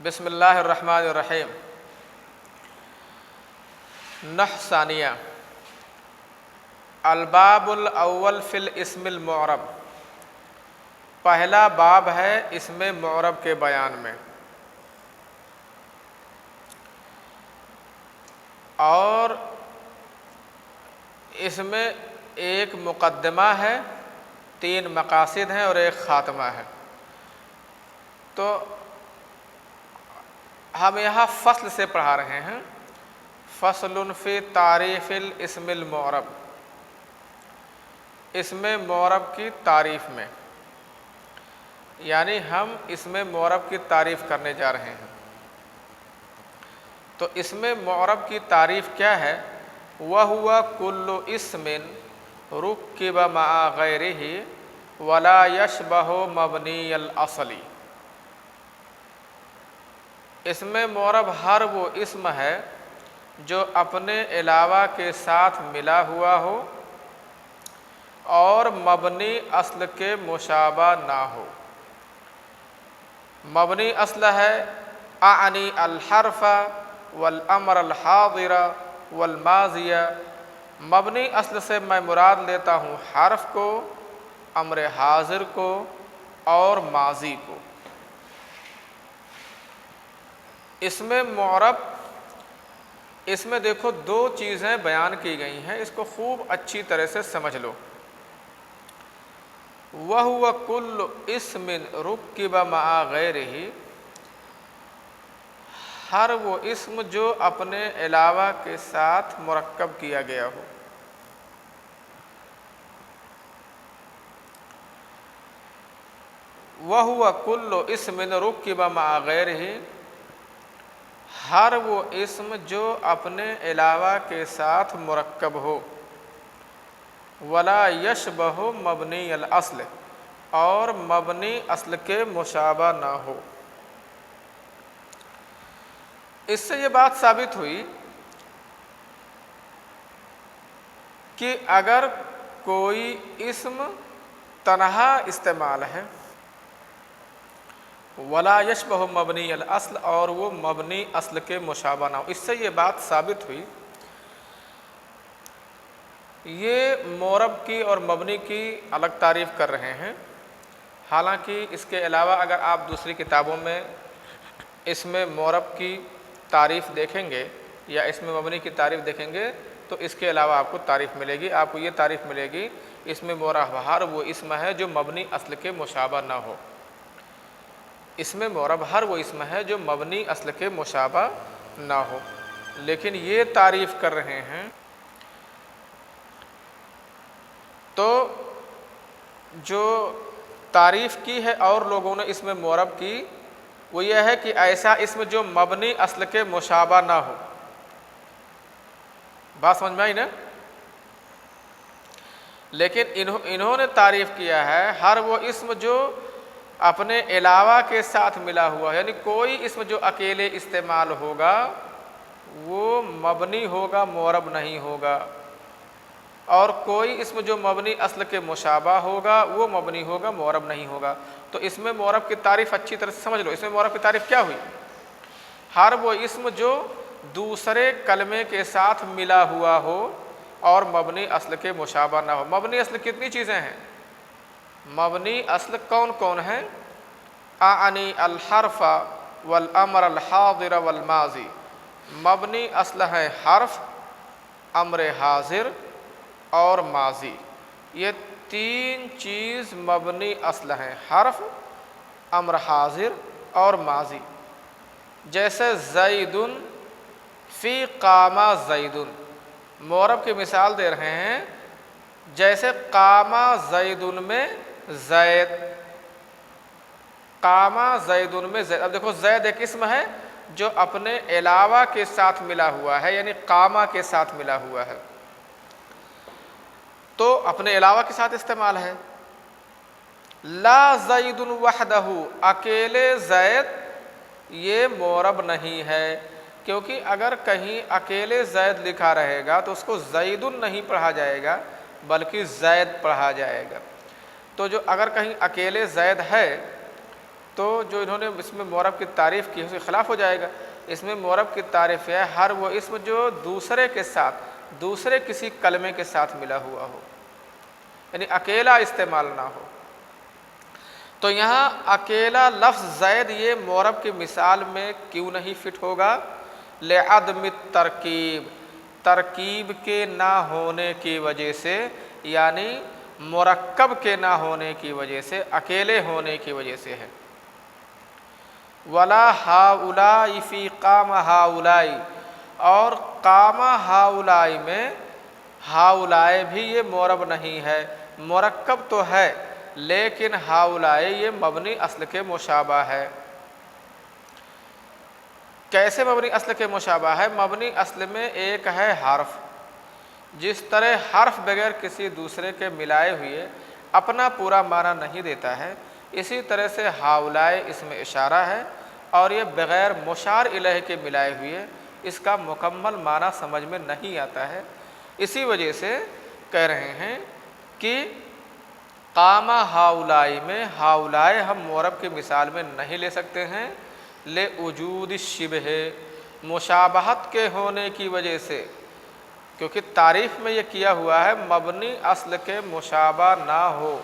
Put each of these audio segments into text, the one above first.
بسم اللہ الرحمن الرحیم۔ نحو ثانیہ، الباب الاول فی الاسم المعرب، پہلا باب ہے اسم معرب کے بیان میں، اور اس میں ایک مقدمہ ہے، 3 مقاصد ہیں اور ایک خاتمہ ہے۔ تو ہم یہاں فصل سے پڑھا رہے ہیں، فصل فی تعریف الاسم المعرب، اسم معرب کی تعریف میں، یعنی ہم اسم معرب کی تعریف کرنے جا رہے ہیں۔ تو اسم معرب کی تعریف کیا ہے؟ وَهُوَ كُلُّ اسم رُكِّبَ مَعَ غَيْرِهِ وَلَا يَشْبَهُ مَبْنِيَ الْأَصْلِ۔ اسم معرب ہر وہ اسم ہے جو اپنے علاوہ کے ساتھ ملا ہوا ہو اور مبنی اصل کے مشابہ نہ ہو۔ مبنی اصل ہے اعنی الحرف والامر الحاضر والماضی، مبنی اصل سے میں مراد لیتا ہوں حرف کو، امر حاضر کو اور ماضی کو۔ اسم معرب، اس میں دیکھو 2 چیزیں بیان کی گئی ہیں، اس کو خوب اچھی طرح سے سمجھ لو۔ وَهُوَ كُلُّ اسم رُكِّبَ مَعَ غَيْرِهِ، ہر وہ اسم جو اپنے علاوہ کے ساتھ مرکب کیا گیا ہو۔ وَهُوَ كُلُّ اسم رُكِّبَ مَعَ غَيْرِهِ، ہر وہ اسم جو اپنے علاوہ کے ساتھ مرکب ہو، ولا یشبہ مبنی الاصل، اور مبنی اصل کے مشابہ نہ ہو۔ اس سے یہ بات ثابت ہوئی کہ اگر کوئی اسم تنہا استعمال ہے، ولا یشبہ مبنی الاصل، اور وہ مبنی اصل کے مشابہ نہ ہو، اس سے یہ بات ثابت ہوئی یہ معرب کی اور مبنی کی الگ تعریف کر رہے ہیں۔ حالانکہ اس کے علاوہ اگر آپ دوسری کتابوں میں اسم معرب کی تعریف دیکھیں گے یا اسم مبنی کی تعریف دیکھیں گے تو اس کے علاوہ آپ کو تعریف ملے گی، آپ کو یہ تعریف ملے گی اسم معرب ہر وہ اسم ہے جو مبنی اصل کے مشابہ نہ ہو۔ اسم معرب ہر وہ اسم ہے جو مبنی اصل کے مشابہ نہ ہو، لیکن یہ تعریف کر رہے ہیں۔ تو جو تعریف کی ہے اور لوگوں نے اسم معرب کی وہ یہ ہے کہ ایسا اسم جو مبنی اصل کے مشابہ نہ ہو۔ بات سمجھ میں آئی نا؟ لیکن انہوں نے تعریف کیا ہے ہر وہ اسم جو اپنے علاوہ کے ساتھ ملا ہوا ہے، یعنی کوئی اسم جو اکیلے استعمال ہوگا وہ مبنی ہوگا، معرب نہیں ہوگا، اور کوئی اسم جو مبنی اصل کے مشابہ ہوگا وہ مبنی ہوگا، معرب نہیں ہوگا۔ تو اسم معرب کی تعریف اچھی طرح سے سمجھ لو۔ اسم معرب کی تعریف کیا ہوئی؟ ہر وہ اسم جو دوسرے کلمے کے ساتھ ملا ہوا ہو اور مبنی اصل کے مشابہ نہ ہو۔ مبنی اصل کتنی چیزیں ہیں؟ مبنی اصل کون کون ہیں؟ اعنی الحرف والامر الحاضر والماضی، مبنی اصل ہے حرف، امر حاضر اور ماضی، یہ 3 چیز مبنی اصل ہیں، حرف، امر حاضر اور ماضی۔ جیسے زید فی قام زید، معرب کی مثال دے رہے ہیں، جیسے قام زید میں زید، قام زید میں زید۔ اب دیکھو زید ایک اسم ہے جو اپنے علاوہ کے ساتھ ملا ہوا ہے، یعنی قام کے ساتھ ملا ہوا ہے، تو اپنے علاوہ کے ساتھ استعمال ہے۔ لا زید وحدہ، اکیلے زید یہ معرب نہیں ہے، کیونکہ اگر کہیں اکیلے زید لکھا رہے گا تو اس کو زید نہیں پڑھا جائے گا بلکہ زید پڑھا جائے گا۔ تو جو اگر کہیں اکیلے زید ہے تو جو انہوں نے اس میں معرب کی تعریف کی ہے اس کے خلاف ہو جائے گا۔ اس میں معرب کی تعریف ہے ہر وہ اسم جو دوسرے کے ساتھ، دوسرے کسی کلمے کے ساتھ ملا ہوا ہو، یعنی اکیلا استعمال نہ ہو۔ تو یہاں اکیلا لفظ زید یہ معرب کی مثال میں کیوں نہیں فٹ ہوگا؟ لعدم الترکیب، ترکیب کے نہ ہونے کی وجہ سے، یعنی مرکب کے نہ ہونے کی وجہ سے، اکیلے ہونے کی وجہ سے ہے۔ ولا ہؤلاء فی قام ہؤلاء، اور قام ہؤلاء میں ہؤلاء بھی یہ معرب نہیں ہے، مرکب تو ہے لیکن ہؤلاء یہ مبنی اصل کے مشابہ ہے۔ کیسے مبنی اصل کے مشابہ ہے؟ مبنی اصل میں ایک ہے حرف، جس طرح حرف بغیر کسی دوسرے کے ملائے ہوئے اپنا پورا معنی نہیں دیتا ہے، اسی طرح سے ہؤلاء اس میں اشارہ ہے اور یہ بغیر مشار الیہ کے ملائے ہوئے اس کا مکمل معنی سمجھ میں نہیں آتا ہے۔ اسی وجہ سے کہہ رہے ہیں کہ قام ہؤلاء میں ہؤلاء ہم معرب کی مثال میں نہیں لے سکتے ہیں، لوجود الشبہ، مشابہت کے ہونے کی وجہ سے، کیونکہ تعریف میں یہ کیا ہوا ہے مبنی اصل کے مشابہ نہ ہو،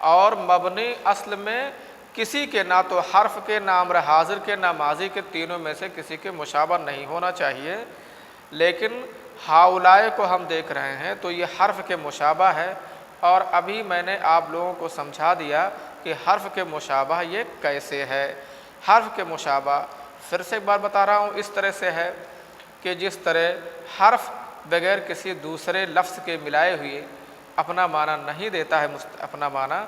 اور مبنی اصل میں کسی کے نہ تو حرف کے نہ امر حاضر کے نہ ماضی کے، تینوں میں سے کسی کے مشابہ نہیں ہونا چاہیے۔ لیکن ہؤلاء کو ہم دیکھ رہے ہیں تو یہ حرف کے مشابہ ہے، اور ابھی میں نے آپ لوگوں کو سمجھا دیا کہ حرف کے مشابہ یہ کیسے ہے۔ حرف کے مشابہ پھر سے ایک بار بتا رہا ہوں، اس طرح سے ہے کہ جس طرح حرف بغیر کسی دوسرے لفظ کے ملائے ہوئے اپنا معنی نہیں دیتا ہے، اپنا معنی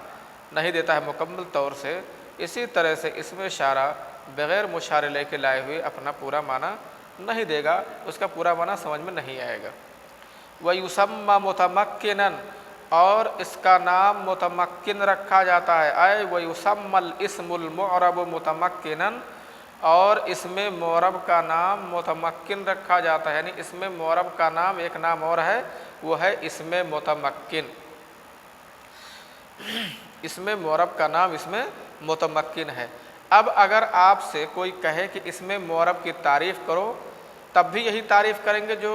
نہیں دیتا ہے مکمل طور سے، اسی طرح سے اس میں اشارہ بغیر مشار الیہ کے لائے ہوئے اپنا پورا معنی نہیں دے گا، اس کا پورا معنی سمجھ میں نہیں آئے گا۔ وَيُسَمَّى مُتَمَكِّنًا، اور اس کا نام متمکن رکھا جاتا ہے، اے وَيُسَمَّى الْإِسْمُ الْمُعْرَبُ مُتَمَكِّنًا، اور اس میں معرب کا نام متمکن رکھا جاتا ہے، یعنی اس میں معرب کا نام ایک نام اور ہے، وہ ہے اسم متمکن۔ اس میں معرب کا نام اس میں متمکن ہے۔ اب اگر آپ سے کوئی کہے کہ اس میں معرب کی تعریف کرو، تب بھی یہی تعریف کریں گے جو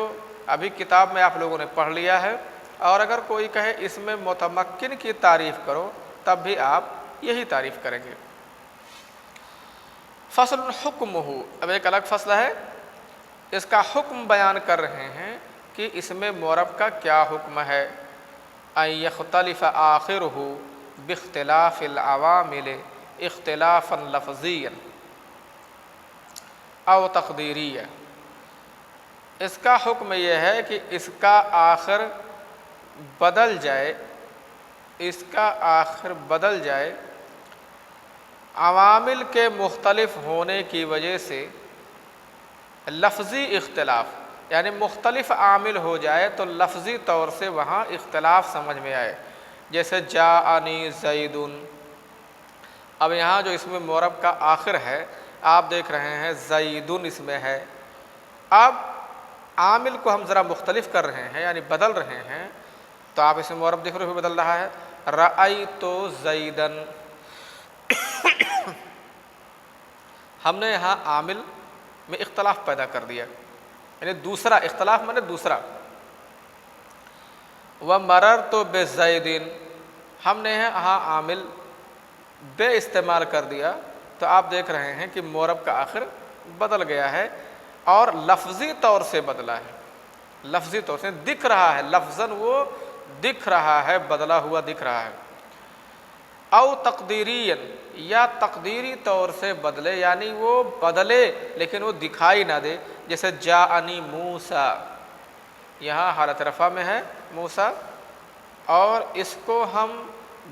ابھی کتاب میں آپ لوگوں نے پڑھ لیا ہے، اور اگر کوئی کہے اس میں متمکن کی تعریف کرو تب بھی آپ یہی تعریف کریں گے۔ فصل حکمہ، اب ایک الگ فصل ہے، اس کا حکم بیان کر رہے ہیں کہ اس میں معرب کا کیا حکم ہے۔ ان یختلف آخرہ باختلاف العوامل اختلافا لفظیا او تقدیریا، اس کا حکم یہ ہے کہ اس کا آخر بدل جائے، اس کا آخر بدل جائے عوامل کے مختلف ہونے کی وجہ سے، لفظی اختلاف یعنی مختلف عامل ہو جائے تو لفظی طور سے وہاں اختلاف سمجھ میں آئے، جیسے جاءنی زید۔ اب یہاں جو اس میں معرب کا آخر ہے آپ دیکھ رہے ہیں زید اس میں ہے، اب عامل کو ہم ذرا مختلف کر رہے ہیں یعنی بدل رہے ہیں، تو آپ اس میں معرب دیکھ رہے ہو بدل رہا ہے، رأیت زیدن۔ ہم نے یہاں عامل میں اختلاف پیدا کر دیا، یعنی دوسرا اختلاف میں نے دوسرا۔ ومررت بزید، ہم نے یہاں عامل بے استعمال کر دیا، تو آپ دیکھ رہے ہیں کہ معرب کا آخر بدل گیا ہے اور لفظی طور سے بدلا ہے، لفظی طور سے دکھ رہا ہے، لفظاً وہ دکھ رہا ہے، بدلا ہوا دکھ رہا ہے۔ او تقدیرین، یا تقدیری طور سے بدلے، یعنی وہ بدلے لیکن وہ دکھائی نہ دے، جیسے جاءنی موسیٰ، یہاں حالت رفع میں ہے موسیٰ، اور اس کو ہم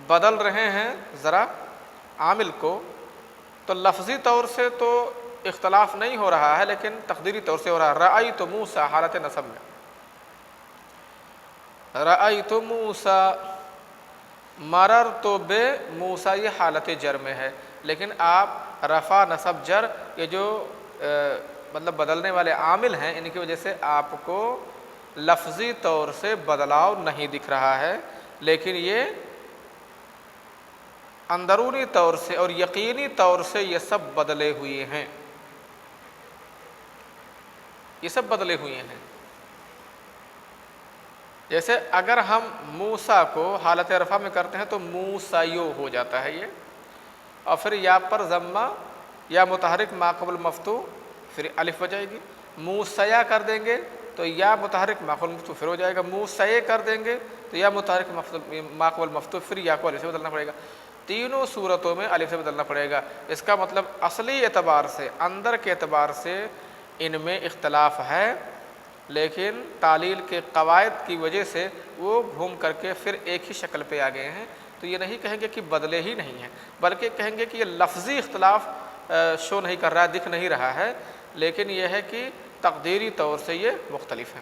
بدل رہے ہیں ذرا عامل کو، تو لفظی طور سے تو اختلاف نہیں ہو رہا ہے لیکن تقدیری طور سے ہو رہا ہے۔ رأیت موسیٰ حالت نصب میں، رأیت موسیٰ، مررت بموسیٰ یہ حالت جر میں ہے، لیکن آپ رفع نصب جر یہ جو مطلب بدلنے والے عامل ہیں ان کی وجہ سے آپ کو لفظی طور سے بدلاؤ نہیں دکھ رہا ہے، لیکن یہ اندرونی طور سے اور یقینی طور سے یہ سب بدلے ہوئے ہیں، یہ سب بدلے ہوئے ہیں۔ جیسے اگر ہم موسیٰ کو حالت رفع میں کرتے ہیں تو موسیو ہو جاتا ہے یہ، اور پھر یا پر ضمہ یا متحرک ما قبل مفتوح پھر الف ہو جائے گی۔ موسیا کر دیں گے تو یا متحرک ما قبل مفتوح پھر ہو جائے گا، موسے کر دیں گے تو یا متحرک ما قبل مفتوح پھر یا کو الف سے بدلنا پڑے گا۔ تینوں صورتوں میں الف سے بدلنا پڑے گا۔ اس کا مطلب اصلی اعتبار سے، اندر کے اعتبار سے ان میں اختلاف ہے، لیکن تعلیل کے قواعد کی وجہ سے وہ گھوم کر کے پھر ایک ہی شکل پہ آ گئے ہیں۔ تو یہ نہیں کہیں گے کہ بدلے ہی نہیں ہیں، بلکہ کہیں گے کہ یہ لفظی اختلاف شو نہیں کر رہا ہے، دکھ نہیں رہا ہے، لیکن یہ ہے کہ تقدیری طور سے یہ مختلف ہیں۔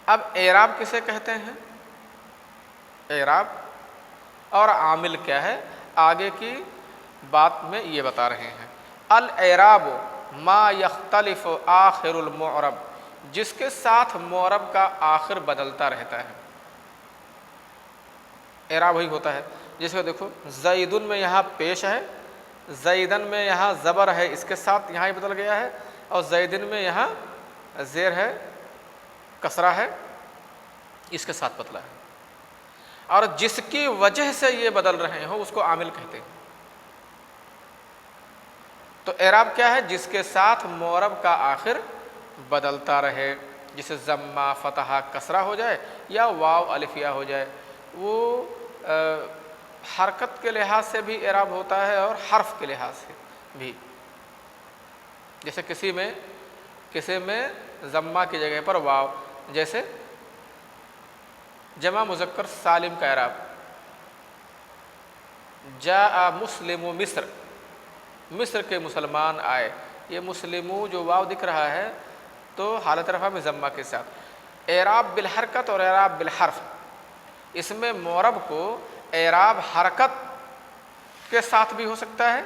اب اعراب کسے کہتے ہیں؟ اعراب اور عامل کیا ہے، آگے کی بات میں یہ بتا رہے ہیں۔ الاعراب ما یختلف آخر المعرب، جس کے ساتھ معرب کا آخر بدلتا رہتا ہے، اعراب وہی ہوتا ہے۔ جس میں دیکھو زیدن میں یہاں پیش ہے، زیدن میں یہاں زبر ہے، اس کے ساتھ یہاں ہی بدل گیا ہے، اور زیدن میں یہاں زیر ہے، کسرہ ہے، اس کے ساتھ بدلا ہے، اور جس کی وجہ سے یہ بدل رہے ہوں اس کو عامل کہتے ہیں۔ تو اعراب کیا ہے؟ جس کے ساتھ معرب کا آخر بدلتا رہے، جسے ضمہ فتحہ کسرہ ہو جائے یا واو الفیہ ہو جائے۔ وہ حرکت کے لحاظ سے بھی اعراب ہوتا ہے اور حرف کے لحاظ سے بھی۔ جیسے کسی میں ضمہ کی جگہ پر واو، جیسے جمع مذکر سالم کا اعراب جاء مسلم مصر، مصر کے مسلمان آئے، یہ مسلمو جو واو دکھ رہا ہے تو حالت رفع میں ضمہ کے ساتھ۔ اعراب بالحرکت اور اعراب بالحرف، اس میں معرب کو اعراب حرکت کے ساتھ بھی ہو سکتا ہے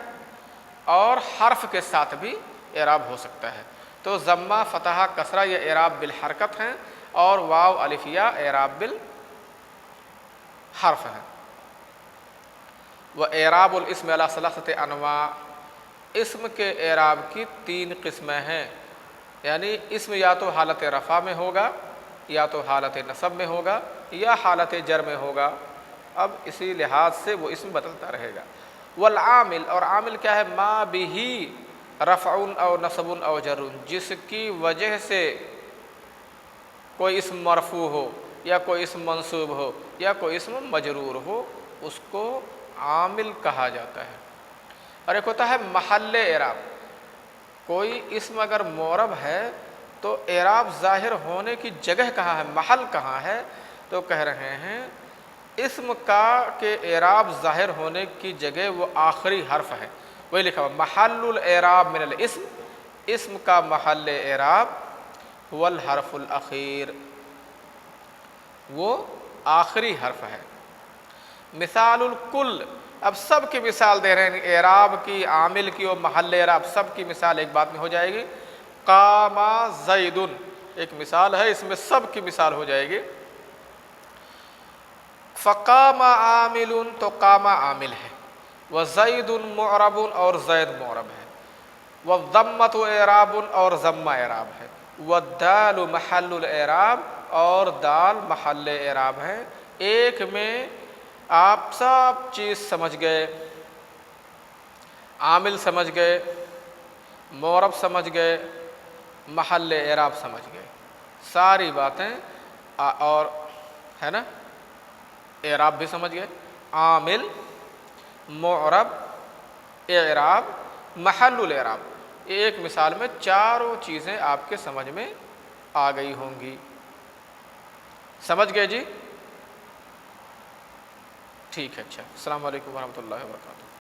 اور حرف کے ساتھ بھی اعراب ہو سکتا ہے۔ تو ضمہ فتحہ کسرہ یہ اعراب بالحرکت ہیں، اور واو الفیہ اعراب بالحرف ہیں۔ وَإِعْرَابُ الْإِسْمِ عَلَىٰ ثَلَاثَةِ أَنْوَاعٍ، اسم کے اعراب کی 3 قسمیں ہیں، یعنی اسم یا تو حالت رفع میں ہوگا، یا تو حالت نصب میں ہوگا، یا حالت جر میں ہوگا۔ اب اسی لحاظ سے وہ اسم بدلتا رہے گا۔ والعامل، اور عامل کیا ہے؟ ما بھی رفع او نصب او جر، جس کی وجہ سے کوئی اسم مرفوع ہو یا کوئی اسم منصوب ہو یا کوئی اسم مجرور ہو، اس کو عامل کہا جاتا ہے۔ اور ایک ہوتا ہے محل اعراب، کوئی اسم اگر معرب ہے تو اعراب ظاہر ہونے کی جگہ کہاں ہے، محل کہاں ہے؟ تو کہہ رہے ہیں اسم کا کہ اعراب ظاہر ہونے کی جگہ وہ آخری حرف ہے، وہی لکھا ہوا محل الاعراب من الاسم، اسم کا محل اعراب هو الحرف الاخیر، وہ آخری حرف ہے۔ مثال الکل، اب سب کی مثال دے رہے ہیں، اعراب کی، عامل کی اور محل اعراب، سب کی مثال ایک بات میں ہو جائے گی۔ قام زید ایک مثال ہے، اس میں سب کی مثال ہو جائے گی۔ فقام عامل، تو قام عامل ہے، وزید معرب، اور زید معرب ہے، والضمۃ اعراب، اور ضمہ اعراب ہے، والدال محل الاعراب، اور دال محل اعراب ہے۔ ایک میں آپ سب چیز سمجھ گئے، عامل سمجھ گئے، معرب سمجھ گئے، محل اعراب سمجھ گئے، ساری باتیں، اور ہے نا، اعراب بھی سمجھ گئے، عامل، معرب، اعراب، محل الاعراب، ایک مثال میں چاروں چیزیں آپ کے سمجھ میں آ گئی ہوں گی۔ سمجھ گئے جی؟ ٹھیک ہے، اچھا، السلام علیکم ورحمۃ اللہ وبرکاتہ۔